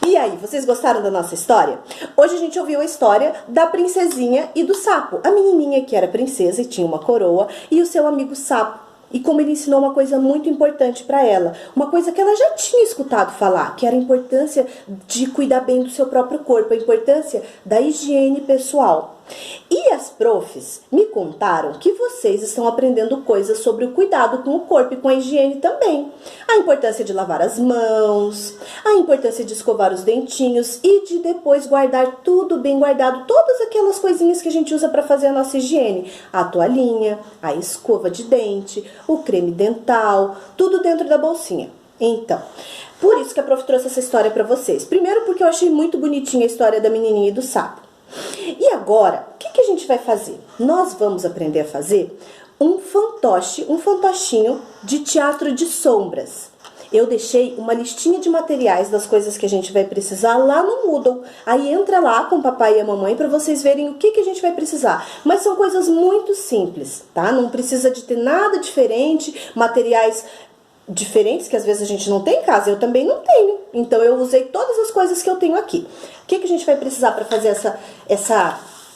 E aí, vocês gostaram da nossa história? Hoje a gente ouviu a história da princesinha e do sapo. A menininha que era princesa e tinha uma coroa e o seu amigo sapo. E como ele ensinou uma coisa muito importante para ela, uma coisa que ela já tinha escutado falar, que era a importância de cuidar bem do seu próprio corpo, a importância da higiene pessoal. E as profs me contaram que vocês estão aprendendo coisas sobre o cuidado com o corpo e com a higiene também. A importância de lavar as mãos, a importância de escovar os dentinhos e de depois guardar tudo bem guardado, todas aquelas coisinhas que a gente usa para fazer a nossa higiene. A toalhinha, a escova de dente, o creme dental, tudo dentro da bolsinha. Então, por isso que a prof trouxe essa história para vocês. Primeiro porque eu achei muito bonitinha a história da menininha e do sapo. E agora, o que a gente vai fazer? Nós vamos aprender a fazer um fantoche, um fantochinho de teatro de sombras. Eu deixei uma listinha de materiais das coisas que a gente vai precisar lá no Moodle. Aí entra lá com o papai e a mamãe para vocês verem o que a gente vai precisar. Mas são coisas muito simples, tá? Não precisa de ter nada diferente, materiais diferentes que às vezes a gente não tem em casa, eu também não tenho. Então eu usei todas as coisas que eu tenho aqui. O que a gente vai precisar para fazer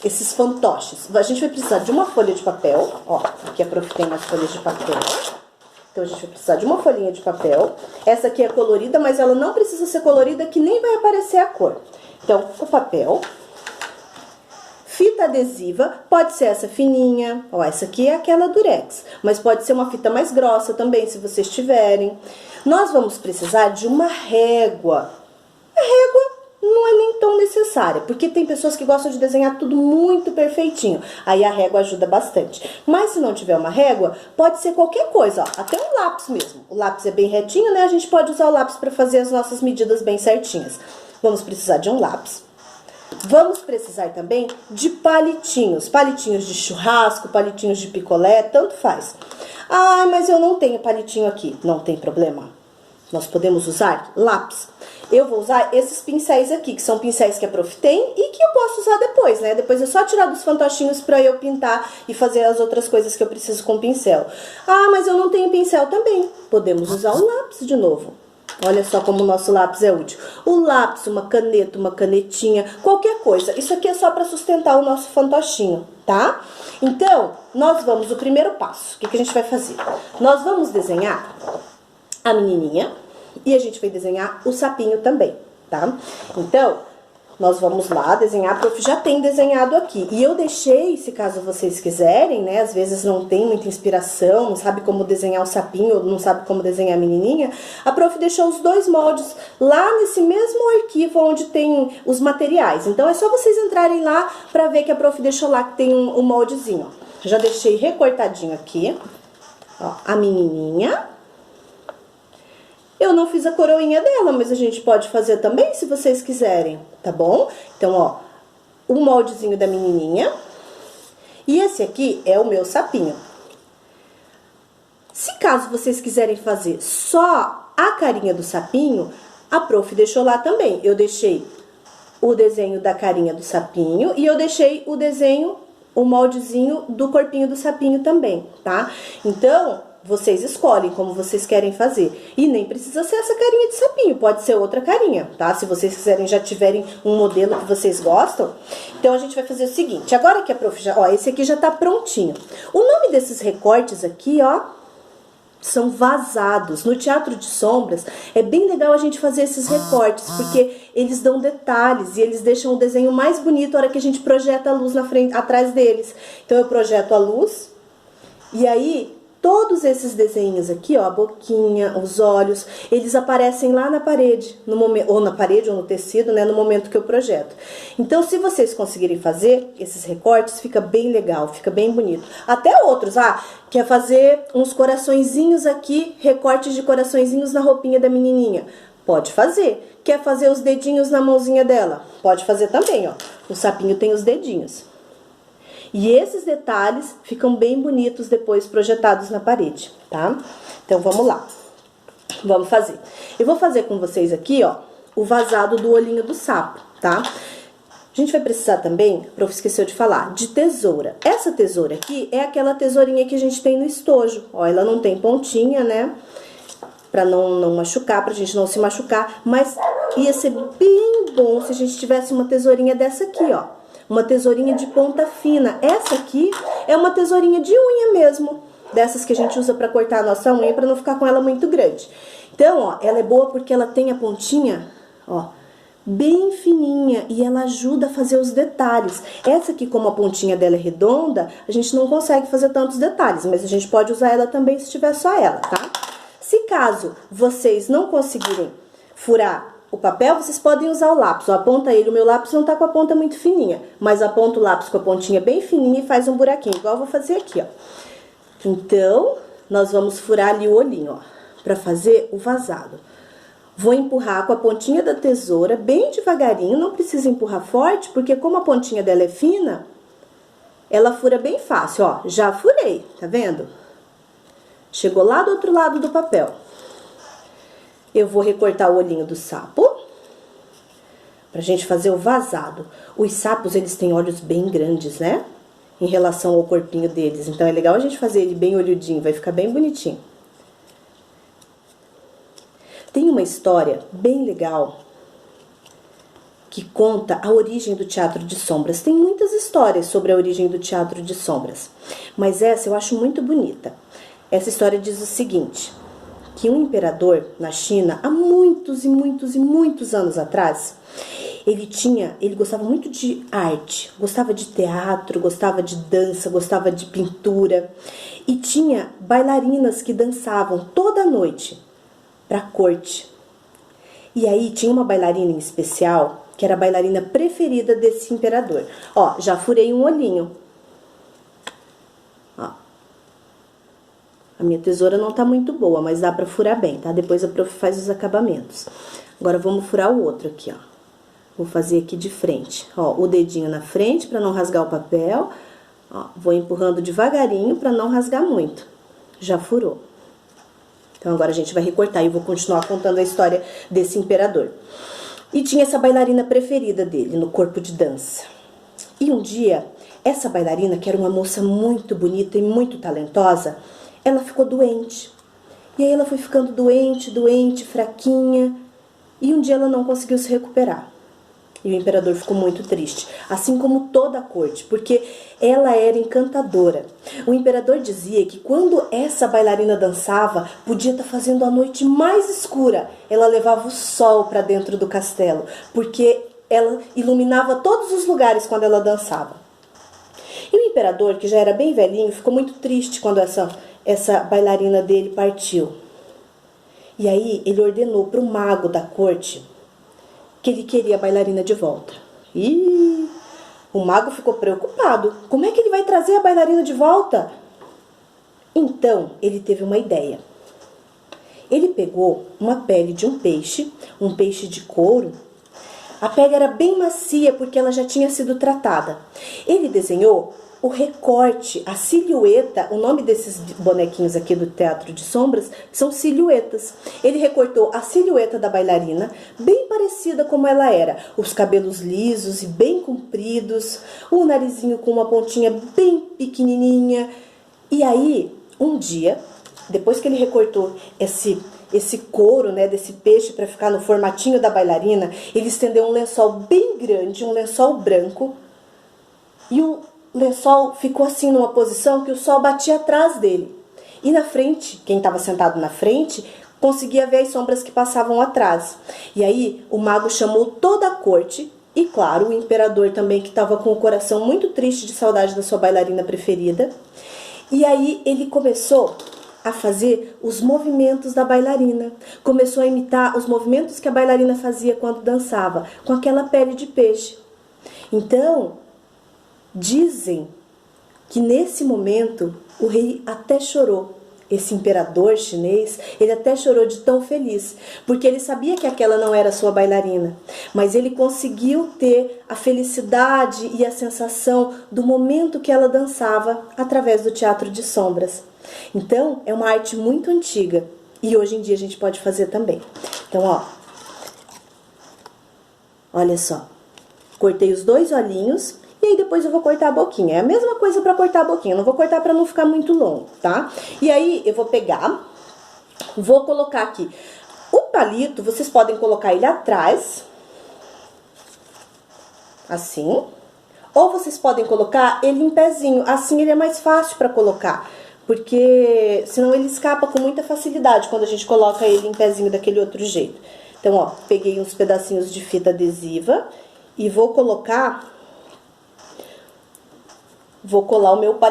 esses fantoches? A gente vai precisar de uma folha de papel, ó, aqui a prof tem umas folhas de papel. Então a gente vai precisar de uma folhinha de papel. Essa aqui é colorida, mas ela não precisa ser colorida que nem vai aparecer a cor. Então, o papel, fita adesiva, pode ser essa fininha, ó, essa aqui é aquela durex, mas pode ser uma fita mais grossa também, se vocês tiverem. Nós vamos precisar de uma régua. A régua não é nem tão necessária, porque tem pessoas que gostam de desenhar tudo muito perfeitinho, aí a régua ajuda bastante. Mas se não tiver uma régua, pode ser qualquer coisa, ó, até um lápis mesmo. O lápis é bem retinho, né? A gente pode usar o lápis para fazer as nossas medidas bem certinhas. Vamos precisar de um lápis. Vamos precisar também de palitinhos, palitinhos de churrasco, palitinhos de picolé, tanto faz. Ah, mas eu não tenho palitinho aqui. Não tem problema. Nós podemos usar lápis. Eu vou usar esses pincéis aqui, que são pincéis que a prof tem e que eu posso usar depois, né? Depois é só tirar dos fantochinhos pra eu pintar e fazer as outras coisas que eu preciso com o pincel. Ah, mas eu não tenho pincel também. Podemos usar o lápis de novo. Olha só como o nosso lápis é útil. O lápis, uma caneta, uma canetinha, qualquer coisa. Isso aqui é só para sustentar o nosso fantochinho, tá? Então, nós vamos, o primeiro passo, o que a gente vai fazer? Nós vamos desenhar a menininha e a gente vai desenhar o sapinho também, tá? Então, nós vamos lá desenhar, a prof já tem desenhado aqui. E eu deixei, se caso vocês quiserem, né? Às vezes não tem muita inspiração, não sabe como desenhar o sapinho, ou não sabe como desenhar a menininha. A prof deixou os dois moldes lá nesse mesmo arquivo onde tem os materiais. Então, é só vocês entrarem lá pra ver que a prof deixou lá que tem um moldezinho. Já deixei recortadinho aqui, ó, a menininha. Eu não fiz a coroinha dela, mas a gente pode fazer também, se vocês quiserem, tá bom? Então, ó, o moldezinho da menininha. E esse aqui é o meu sapinho. Se caso vocês quiserem fazer só a carinha do sapinho, a prof deixou lá também. Eu deixei o desenho da carinha do sapinho e eu deixei o desenho, o moldezinho do corpinho do sapinho também, tá? Então, vocês escolhem como vocês querem fazer. E nem precisa ser essa carinha de sapinho, pode ser outra carinha, tá? Se vocês quiserem, já tiverem um modelo que vocês gostam. Então, a gente vai fazer o seguinte. Agora que a prof já... Ó, esse aqui já tá prontinho. O nome desses recortes aqui, ó, são vazados. No teatro de sombras, é bem legal a gente fazer esses recortes, porque eles dão detalhes e eles deixam o desenho mais bonito na hora que a gente projeta a luz na frente, atrás deles. Então, eu projeto a luz e aí... Todos esses desenhos aqui, ó, a boquinha, os olhos, eles aparecem lá na parede, no momento, ou na parede ou no tecido, né, no momento que eu projeto. Então, se vocês conseguirem fazer esses recortes, fica bem legal, fica bem bonito. Até outros, quer fazer uns coraçõezinhos aqui, recortes de coraçõezinhos na roupinha da menininha. Pode fazer. Quer fazer os dedinhos na mãozinha dela? Pode fazer também, ó. O sapinho tem os dedinhos. E esses detalhes ficam bem bonitos depois projetados na parede, tá? Então, vamos lá. Vamos fazer. Eu vou fazer com vocês aqui, ó, o vazado do olhinho do sapo, tá? A gente vai precisar também, a prof esqueceu de falar, de tesoura. Essa tesoura aqui é aquela tesourinha que a gente tem no estojo. Ó, ela não tem pontinha, né? pra não machucar, pra gente não se machucar, mas ia ser bem bom se a gente tivesse uma tesourinha dessa aqui, ó. Uma tesourinha de ponta fina. Essa aqui é uma tesourinha de unha mesmo, dessas que a gente usa pra cortar a nossa unha, pra não ficar com ela muito grande. Então, ó, ela é boa porque ela tem a pontinha, ó, bem fininha e ela ajuda a fazer os detalhes. Essa aqui, como a pontinha dela é redonda, a gente não consegue fazer tantos detalhes, mas a gente pode usar ela também se tiver só ela, tá? Se caso vocês não conseguirem furar o papel, vocês podem usar o lápis. Ó, aponta ele, o meu lápis não tá com a ponta muito fininha, mas aponta o lápis com a pontinha bem fininha e faz um buraquinho, igual eu vou fazer aqui, ó. Então, nós vamos furar ali o olhinho, ó, pra fazer o vazado. Vou empurrar com a pontinha da tesoura, bem devagarinho, não precisa empurrar forte, porque como a pontinha dela é fina, ela fura bem fácil, ó. Já furei, tá vendo? Chegou lá do outro lado do papel. Eu vou recortar o olhinho do sapo, pra gente fazer o vazado. Os sapos, eles têm olhos bem grandes, né? Em relação ao corpinho deles. Então, é legal a gente fazer ele bem olhudinho, vai ficar bem bonitinho. Tem uma história bem legal que conta a origem do teatro de sombras. Tem muitas histórias sobre a origem do teatro de sombras, mas essa eu acho muito bonita. Essa história diz o seguinte, que um imperador na China, há muitos e muitos e muitos anos atrás, ele gostava muito de arte, gostava de teatro, gostava de dança, gostava de pintura, e tinha bailarinas que dançavam toda noite pra corte. E aí tinha uma bailarina em especial, que era a bailarina preferida desse imperador. Ó, já furei um olhinho. Ó. A minha tesoura não tá muito boa, mas dá pra furar bem, tá? Depois a prof faz os acabamentos. Agora vamos furar o outro aqui, ó. Vou fazer aqui de frente. Ó, o dedinho na frente pra não rasgar o papel. Ó, vou empurrando devagarinho pra não rasgar muito. Já furou. Então, agora a gente vai recortar e eu vou continuar contando a história desse imperador. E tinha essa bailarina preferida dele no corpo de dança. E um dia, essa bailarina, que era uma moça muito bonita e muito talentosa, ela ficou doente. E aí ela foi ficando doente, fraquinha. E um dia ela não conseguiu se recuperar. E o imperador ficou muito triste, assim como toda a corte, porque ela era encantadora. O imperador dizia que quando essa bailarina dançava, podia estar fazendo a noite mais escura. Ela levava o sol para dentro do castelo, porque ela iluminava todos os lugares quando ela dançava. E o imperador, que já era bem velhinho, ficou muito triste quando essa bailarina dele partiu. E aí ele ordenou para o mago da corte que ele queria a bailarina de volta. E o mago ficou preocupado. Como é que ele vai trazer a bailarina de volta? Então, ele teve uma ideia. Ele pegou uma pele de um peixe de couro. A pele era bem macia porque ela já tinha sido tratada. Ele desenhou o recorte, a silhueta. O nome desses bonequinhos aqui do Teatro de Sombras são silhuetas. Ele recortou a silhueta da bailarina, bem parecida como ela era. Os cabelos lisos e bem compridos, o narizinho com uma pontinha bem pequenininha. E aí, um dia, depois que ele recortou esse couro, né, desse peixe para ficar no formatinho da bailarina, ele estendeu um lençol bem grande, um lençol branco, e o lençol ficou assim numa posição que o sol batia atrás dele. E na frente, quem estava sentado na frente, conseguia ver as sombras que passavam atrás. E aí o mago chamou toda a corte e, claro, o imperador também, que estava com o coração muito triste de saudade da sua bailarina preferida. E aí ele começou a fazer os movimentos da bailarina. Começou a imitar os movimentos que a bailarina fazia quando dançava, com aquela pele de peixe. Então, dizem que nesse momento o rei até chorou. Esse imperador chinês, ele até chorou de tão feliz, porque ele sabia que aquela não era sua bailarina, mas ele conseguiu ter a felicidade e a sensação do momento que ela dançava através do teatro de sombras. Então, é uma arte muito antiga e hoje em dia a gente pode fazer também. Então, ó, olha só, cortei os dois olhinhos. E aí depois eu vou cortar a boquinha. É a mesma coisa para cortar a boquinha. Eu não vou cortar para não ficar muito longo, tá? E aí eu vou pegar Vou colocar aqui. O palito, vocês podem colocar ele atrás, assim, ou vocês podem colocar ele em pezinho, assim ele é mais fácil pra colocar, porque senão ele escapa com muita facilidade quando a gente coloca ele em pezinho daquele outro jeito. Então, ó, peguei uns pedacinhos de fita adesiva e vou colar o meu palito.